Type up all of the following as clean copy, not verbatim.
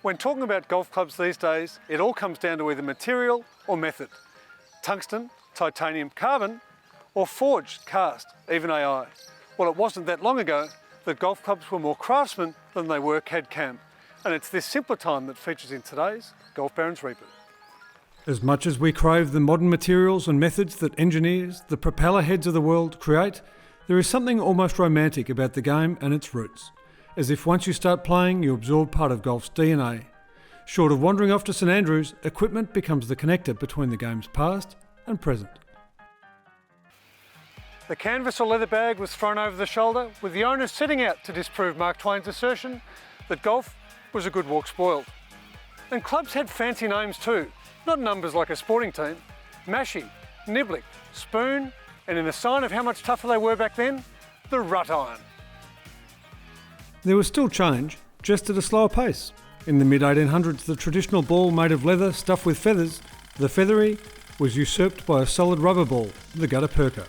When talking about golf clubs these days, it all comes down to either material or method. Tungsten, titanium, carbon, or forged, cast, even AI. Well, it wasn't that long ago that golf clubs were more craftsman than they were CAD-CAM. And it's this simpler time that features in today's Golf Barons Reboot. As much as we crave the modern materials and methods that engineers, the propeller heads of the world, create, there is something almost romantic about the game and its roots. As if once you start playing, you absorb part of golf's DNA. Short of wandering off to St Andrews, equipment becomes the connector between the game's past and present. The canvas or leather bag was thrown over the shoulder, with the owner sitting out to disprove Mark Twain's assertion that golf was a good walk spoiled. And clubs had fancy names too, not numbers like a sporting team. Mashie, Niblick, Spoon, and in a sign of how much tougher they were back then, the Rut Iron. There was still change, just at a slower pace. In the mid-1800s, the traditional ball made of leather stuffed with feathers, the feathery, was usurped by a solid rubber ball, the gutter perker.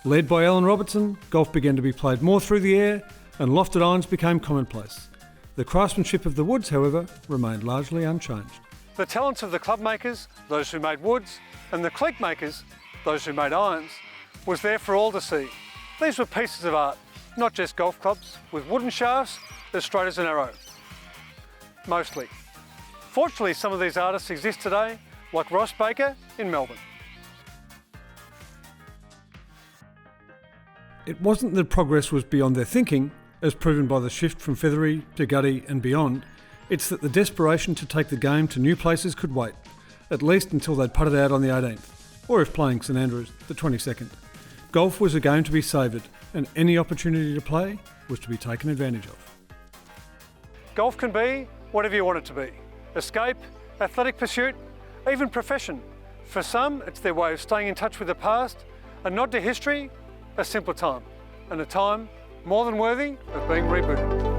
Led by Alan Robertson, golf began to be played more through the air, and lofted irons became commonplace. The craftsmanship of the woods, however, remained largely unchanged. The talents of the club makers, those who made woods, and the cleek makers, those who made irons, was there for all to see. These were pieces of art, not just golf clubs, with wooden shafts as straight as an arrow. Mostly. Fortunately, some of these artists exist today, like Ross Baker in Melbourne. It wasn't that progress was beyond their thinking, as proven by the shift from feathery to gutty and beyond. It's that the desperation to take the game to new places could wait, at least until they'd putted out on the 18th, or if playing St Andrews, the 22nd. Golf was a game to be savoured, and any opportunity to play was to be taken advantage of. Golf can be whatever you want it to be. Escape, athletic pursuit, even profession. For some, it's their way of staying in touch with the past, a nod to history, a simpler time, and a time more than worthy of being rebooted.